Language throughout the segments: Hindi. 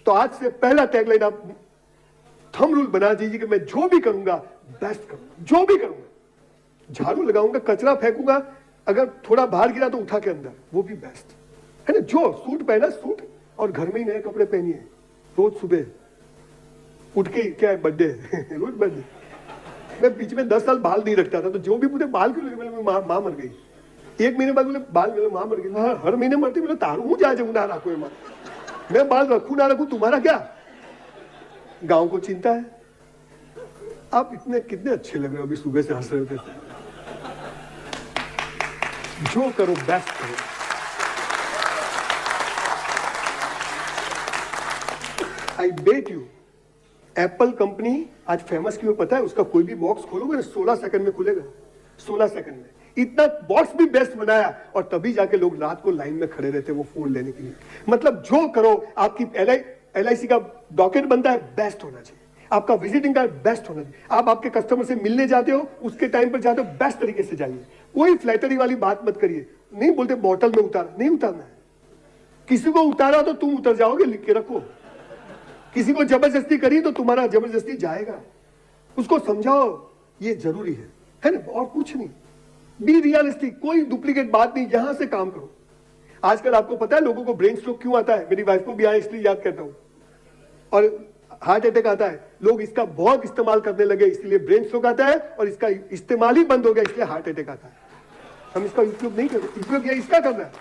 तो आज से पहला टैगलाइन आप थंब रूल बना दीजिए कि मैं जो भी करूंगा बेस्ट करूंगा, जो भी करूंगा। झाड़ू लगाऊंगा, कचरा फेंकूंगा, अगर थोड़ा बाहर गिरा तो उठा के अंदर, वो भी बेस्ट है ना। जो सूट पहना सूट, और घर में ही नए कपड़े पहनिए। रोज सुबह उठ के, क्या है बर्थडे रोज बर्थडे। मैं बीच में 10 साल बाल नहीं रखता था, तो जो भी मुझे बाल क्यों लगे, माँ मर गई। 1 महीने बाद बोले बाल मेरे माँ मर गई। हर महीने मरती, बोले तारू हूँ जा जाऊँ ना रखो माँ, मैं बाल रखू ना रखू तुम्हारा क्या। गांव को चिंता है। आप इतने कितने अच्छे लग रहे हो, अभी सुबह से हंस रहे थे। जो करो बेस्ट करो। आई बेट यू, एप्पल कंपनी आज फेमस क्यों पता है? उसका कोई भी बॉक्स खोलोगे ना 16 सेकंड में खुलेगा। 16 सेकंड में इतना बॉक्स भी बेस्ट बनाया, और तभी जाके लोग रात को लाइन में खड़े रहते वो फोन लेने के लिए। मतलब जो करो, आपकी LIC का डॉक्यूमेंट बनता है बेस्ट होना चाहिए, आपका विजिटिंग कार्ड बेस्ट होना चाहिए, आप आपके कस्टमर से मिलने जाते हो उसके टाइम पर जाते हो बेस्ट तरीके से जाइए। कोई फ्लैटरी वाली बात मत करिए। नहीं बोलते बॉटल में उतार, नहीं उतारना है। किसी को उतारा तो तुम उतर जाओगे, लिख के रखो। किसी को जबरदस्ती करी तो तुम्हारा जबरदस्ती जाएगा। उसको समझाओ ये जरूरी है ना, और कुछ नहीं। बी रियलिस्टिक, कोई डुप्लीकेट बात नहीं, यहां से काम करो। आजकल आपको पता है लोगों को ब्रेन स्ट्रोक क्यों आता है? मेरी वाइफ को भी आया, इसलिए याद करता हूं। और हार्ट अटैक आता है, लोग इसका बहुत इस्तेमाल करने लगे, इसलिए ब्रेन स्ट्रोक आता है, और इसका इस्तेमाल ही बंद हो गया, इसलिए हार्ट अटैक आता है। हम इसका उपयोग नहीं करते, उपयोग इसका करना है।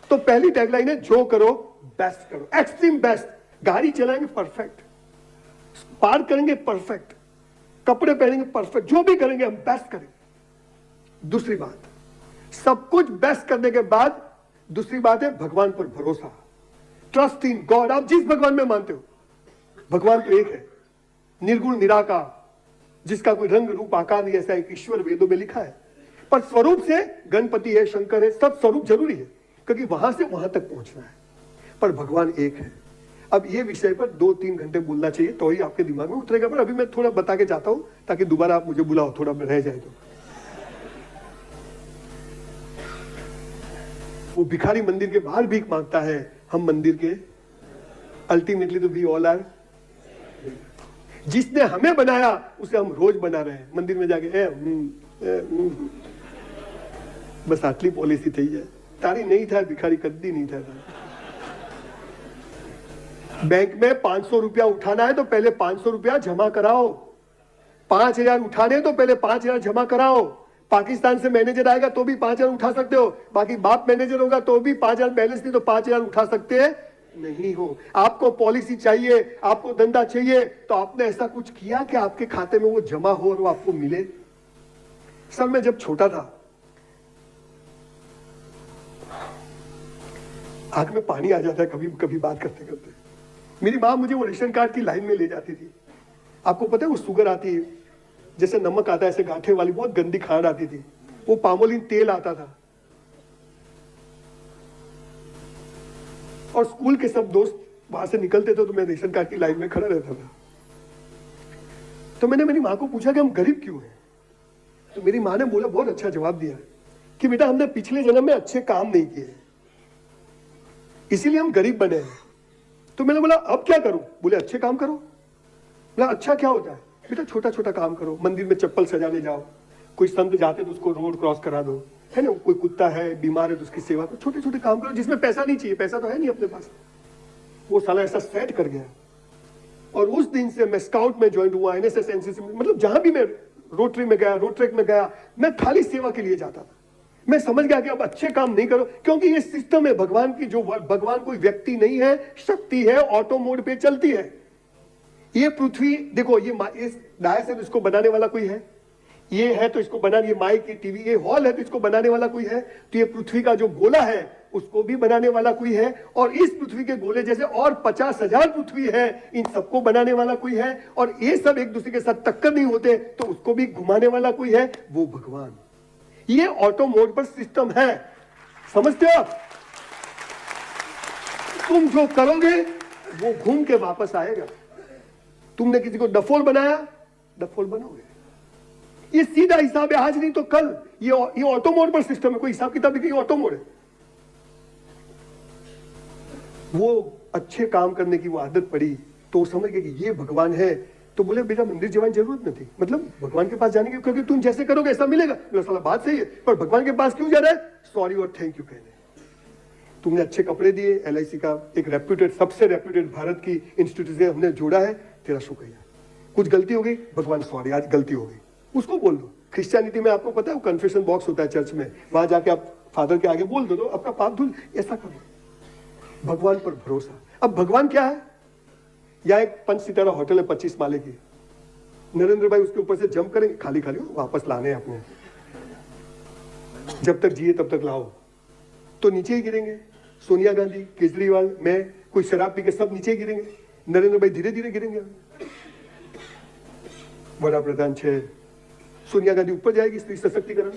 तो पहली टैगलाइन है जो करो बेस्ट करो, एक्सट्रीम बेस्ट। गाड़ी चलाएंगे परफेक्ट, पार्क करेंगे परफेक्ट, कपड़े पहनेंगे परफेक्ट, जो भी करेंगे हम बेस्ट करेंगे। दूसरी बात, सब कुछ बेस्ट करने के बाद दूसरी बात है भगवान पर भरोसा, ट्रस्ट इन गॉड। आप जिस भगवान में मानते हो, भगवान तो एक है, निर्गुण निराकार, जिसका कोई रंग रूप आकार नहीं, ऐसा एक ईश्वर वेदों में लिखा है। पर स्वरूप से गणपति है, शंकर है, सब स्वरूप जरूरी है, क्योंकि वहां से वहां तक पहुंचना है। पर भगवान एक है। अब ये विषय पर 2-3 घंटे बोलना चाहिए तो ही आपके दिमाग में उतरेगा, पर अभी मैं थोड़ा बता के जाता हूं ताकि दोबारा आप मुझे बुलाओ, थोड़ा रह जाए तो। वो भिखारी मंदिर के बाहर भीख मांगता है, हम मंदिर के अल्टीमेटली तो वी ऑल आर। जिसने हमें बनाया उसे हम रोज बना रहे हैं। मंदिर में जाके बस आटली पॉलिसी थी है, तारी नहीं था भिखारी, कद्दी नहीं था। बैंक में 500 रुपया उठाना है तो पहले 500 रुपया जमा कराओ। 5000 उठाने तो पहले 5000 जमा कराओ। पाकिस्तान से मैनेजर आएगा तो भी 5000 उठा सकते हो, बाकी बाप मैनेजर होगा तो भी 5000 बैलेंस नहीं तो 5000 उठा सकते हैं नहीं हो। आपको पॉलिसी चाहिए, आपको धंधा चाहिए, तो आपने ऐसा कुछ किया कि आपके खाते में वो जमा हो और वो आपको मिले। सर मैं जब छोटा था, आंख में पानी आ जाता है कभी कभी बात करते करते। मेरी माँ मुझे वो रेशन कार्ड की लाइन में ले जाती थी। आपको पता है वो शुगर आती है, जैसे नमक आता है ऐसे गांठे वाली बहुत गंदी खांड आती थी, वो पामोलिन तेल आता था। और स्कूल के सब दोस्त वहां से निकलते थे तो मैं रेशन कार्ड की लाइन में खड़ा रहता था। तो मैंने मेरी माँ को पूछा कि हम गरीब क्यों हैं? तो मेरी माँ ने बोला, बहुत अच्छा जवाब दिया कि बेटा हमने पिछले जन्म में अच्छे काम नहीं किए, इसीलिए हम गरीब बने हैं। तो मैंने बोला अब क्या करूं? बोले अच्छे काम करो। बोला अच्छा क्या होता है? बेटा छोटा छोटा काम करो, मंदिर में चप्पल सजाने जाओ, कोई संत जाते तो उसको रोड क्रॉस करा दो, है ना, कोई कुत्ता है बीमार है तो उसकी सेवा करो, छोटे छोटे काम करो जिसमें पैसा नहीं चाहिए, पैसा तो है नहीं अपने पास। वो साला ऐसा सेट कर गया, और उस दिन से मैं स्काउट में ज्वाइन हुआ, NSS NCC में, मतलब जहां भी मैं रोटरी में गया, रोड ट्रैक में गया, मैं खाली सेवा के लिए जाता था। मैं समझ गया कि अब अच्छे काम नहीं करो, क्योंकि ये सिस्टम है भगवान की, जो भगवान कोई व्यक्ति नहीं है, शक्ति है, ऑटो मोड पे चलती है। ये पृथ्वी देखो, ये इस डायस है तो इसको बनाने वाला कोई है, ये है तो इसको बनाने, ये माइक, ये टीवी, ये हॉल है तो इसको बनाने वाला कोई है, तो ये पृथ्वी का जो गोला है उसको भी बनाने वाला कोई है, और इस पृथ्वी के गोले जैसे और 50,000 पृथ्वी है, इन सबको बनाने वाला कोई है, और ये सब एक दूसरे के साथ टक्कर नहीं होते तो उसको भी घुमाने वाला कोई है, वो भगवान। ये ऑटो मोड पर सिस्टम है, समझते हो आप? तुम जो करोगे वो घूम के वापस आएगा। तुमने किसी को डफोल बनाया, डफोल बनोगे। ये सीधा हिसाब है, आज नहीं तो कल। ये ऑटो मोड पर सिस्टम है, कोई हिसाब किताब नहीं, ऑटो मोड है। वो अच्छे काम करने की वो आदत पड़ी तो वो समझ गए कि ये भगवान है। तो बोले बेटा मंदिर जाने की जरूरत नहीं थी, मतलब भगवान के पास जाने की, क्योंकि तुम जैसे करोगे ऐसा मिलेगा। बोला साला बात सही है, पर भगवान के पास क्यों जा रहा है? सॉरी और थैंक यू कहने। तुमने अच्छे कपड़े दिए, LIC का एक रेप्यूटेड, सबसे रेप्यूटेड भारत की इंस्टीट्यूट से हमने जोड़ा है, तेरा शुक्रिया। कुछ गलती हो गई, भगवान सॉरी आज गलती हो गई, उसको बोल दो। क्रिश्चियनिटी में आपको पता है वो कन्फेशन बॉक्स होता है चर्च में, वहां जाके आप फादर के आगे बोल दो, अपना पाप धुल, ऐसा करो। भगवान पर भरोसा। अब भगवान क्या है? यहाँ एक 5 सितारा होटल है 25 माले की, नरेंद्र भाई उसके ऊपर से जंप करेंगे, खाली खाली वापस लाने अपने, जब तक जिए तब तक लाओ, तो नीचे ही गिरेंगे। सोनिया गांधी, केजरीवाल, मैं, कोई शराब पी के सब नीचे ही गिरेंगे। नरेंद्र भाई धीरे धीरे गिरेंगे, बड़ा प्रधान छे, सोनिया गांधी ऊपर जाएगी स्त्री सशक्तिकरण,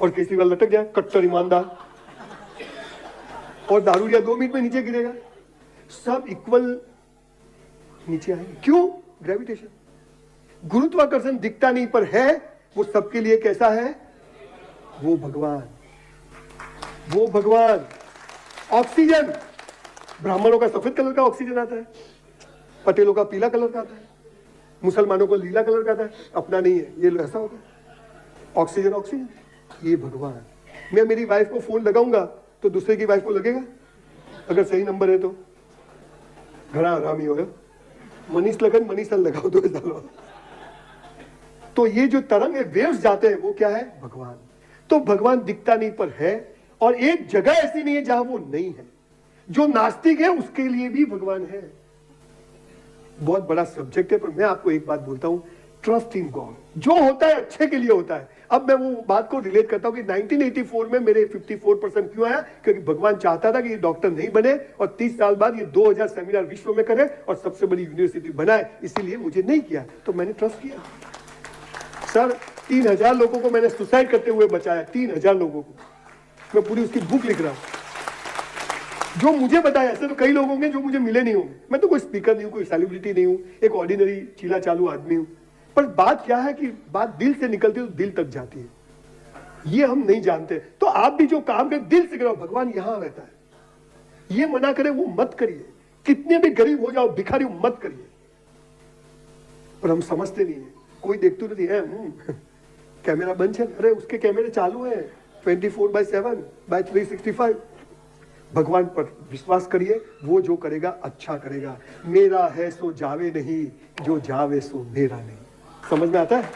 और केजरीवाल लटक जाए कट्टर ईमानदार, और दारूडिया 2 मिनट में नीचे गिरेगा। सब इक्वल नीचे आएंगे। क्यों? ग्रेविटेशन, गुरुत्वाकर्षण दिखता नहीं पर है, वो सबके लिए कैसा है? वो भगवान, वो भगवान। ऑक्सीजन, ब्राह्मणों का सफेद कलर का ऑक्सीजन आता है, पटेलों का पीला कलर का आता है, मुसलमानों को लीला कलर का आता है, अपना नहीं है, ये ऐसा होता है। ऑक्सीजन, ऑक्सीजन, ये भगवान। मैं मेरी वाइफ को फोन लगाऊंगा तो दूसरे की वाइफ को लगेगा, अगर सही नंबर है तो। घना आरामी हो, मनीष लगन मनीषा लगाओ तो डालो। तो ये जो तरंग है, वेव्स जाते हैं, वो क्या है? भगवान। तो भगवान दिखता नहीं पर है, और एक जगह ऐसी नहीं है जहां वो नहीं है। जो नास्तिक है उसके लिए भी भगवान है। बहुत बड़ा सब्जेक्ट है, पर मैं आपको एक बात बोलता हूं, ट्रस्ट इन गॉड। जो होता है अच्छे के लिए होता है। अब मैं वो बात को रिलेट करता हूं कि 1984 में मेरे 54% क्यों आया? क्योंकि भगवान चाहता था कि ये डॉक्टर नहीं बने और 30 साल बाद ये 2000 सेमिनार विश्व में करे और सबसे बड़ी यूनिवर्सिटी बनाए, इसीलिए मुझे नहीं किया, तो मैंने ट्रस्ट किया। सर 3000 लोगों को मैंने सुसाइड करते हुए बचाया, 3000 लोगों को। मैं पूरी उसकी बुक लिख रहा हूं। जो मुझे बताया, ऐसे तो कई लोग होंगे जो मुझे मिले नहीं होंगे। मैं तो कोई स्पीकर नहीं हूं, कोई सेलिब्रिटी नहीं हूं, एक ऑर्डिनरी चीला चालू आदमी हूं। पर बात क्या है कि बात दिल से निकलती है तो दिल तक जाती है, ये हम नहीं जानते। तो आप भी जो काम करें दिल से करो, भगवान यहां रहता है। ये मना करे वो मत करिए, कितने भी गरीब हो जाओ, भिखारी हो मत करिए। पर हम समझते नहीं है, कोई देखते नहीं है, कैमरा बंद है, अरे उसके कैमरे चालू है 24/7/365। भगवान पर विश्वास करिए, वो जो करेगा अच्छा करेगा। मेरा है सो जावे नहीं, जो जावे सो मेरा नहीं। समझ में आता है?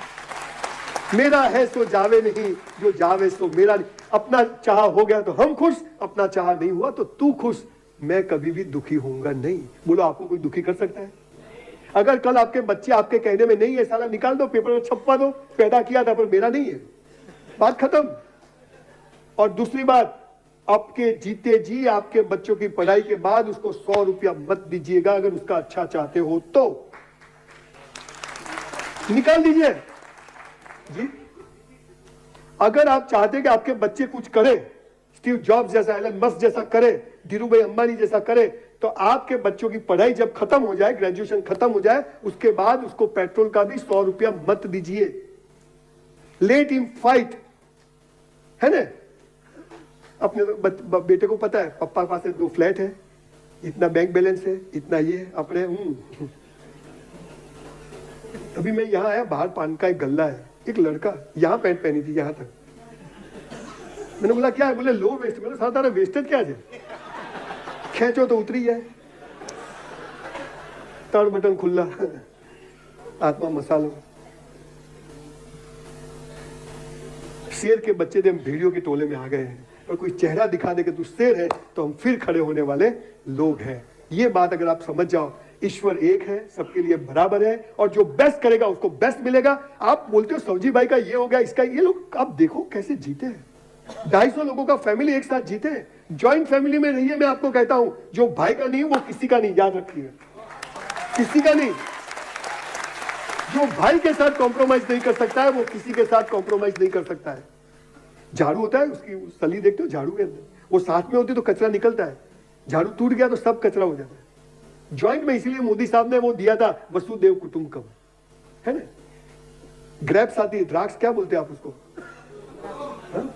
मेरा है सो जावे नहीं, जो जावे सो मेरा नहीं। अपना चाह हो गया तो हम खुश, अपना चाह नहीं हुआ तो तू खुश। मैं कभी भी दुखी होऊंगा नहीं। बोलो आपको कोई दुखी कर सकता है? अगर कल आपके बच्चे आपके कहने में नहीं है, साला निकाल दो, पेपर में छपवा दो, पैदा किया था पर मेरा नहीं है, बात खत्म। और दूसरी बात, आपके जीते जी आपके बच्चों की पढ़ाई के बाद उसको 100 रुपया मत दीजिएगा। अगर उसका अच्छा चाहते हो तो निकाल दीजिए जी। अगर आप चाहते कि आपके बच्चे कुछ करें, स्टीव जॉब्स जैसा, एलन मस्क जैसा करे, धीरूभाई अंबानी जैसा करे, तो आपके बच्चों की पढ़ाई जब खत्म हो जाए, ग्रेजुएशन खत्म हो जाए, उसके बाद उसको पेट्रोल का भी 100 रुपया मत दीजिए। लेट हिम फाइट, है ना? अपने बेटे को पता है पापा के पास 2 फ्लैट है, इतना बैंक बैलेंस है, इतना ये है, अपने अभी मैं यहां आया, बाहर पान का एक गल्ला है, एक लड़का यहां पैंट पहनी थी यहां तक। मैंने बोला क्या है? बोले लो वेस्ट। मैंने साथ वेस्टेज क्या है? खेचो तो उतरी है, तड़ बटन खुला, आत्मा मसालो। शेर के बच्चे थे, हम भेड़ियों के टोले में आ गए हैं, और कोई चेहरा दिखा दे कि तू शेर है तो हम फिर खड़े होने वाले लोग हैं। ये बात अगर आप समझ जाओ, ईश्वर एक है, सबके लिए बराबर है, और जो बेस्ट करेगा उसको बेस्ट मिलेगा। आप बोलते हो सब्जी भाई का ये हो गया, इसका ये, लोग आप देखो कैसे जीते हैं। 250 लोगों का फैमिली एक साथ जीते हैं। ज्वाइंट फैमिली में रहिए, मैं आपको कहता हूं, जो भाई का नहीं वो किसी का नहीं, याद रखिए, किसी का नहीं। जो भाई के साथ कॉम्प्रोमाइज नहीं कर सकता है वो किसी के साथ कॉम्प्रोमाइज नहीं कर सकता है। झाड़ू होता है, उसकी सली देखते हो झाड़ू के अंदर, वो साथ में होती तो कचरा निकलता है, झाड़ू टूट गया तो सब कचरा हो जाता है। ज्वाइंट में इसीलिए मोदी साहब ने वो दिया था वसुदेव कुटुंबकम, है ना? ग्रेप्स आती है, द्राक्ष क्या बोलते हैं आप उसको, हा?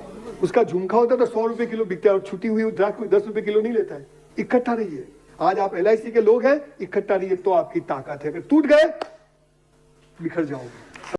उसका झुमका होता है तो 100 रुपए किलो बिकता है, और छुटी हुई द्राक्ष कोई 10 रुपए किलो नहीं लेता है। इकट्ठा रहिए। आज आप LIC के लोग हैं, इकट्ठा रहिए तो आपकी ताकत है, अगर टूट गए बिखर जाओगे।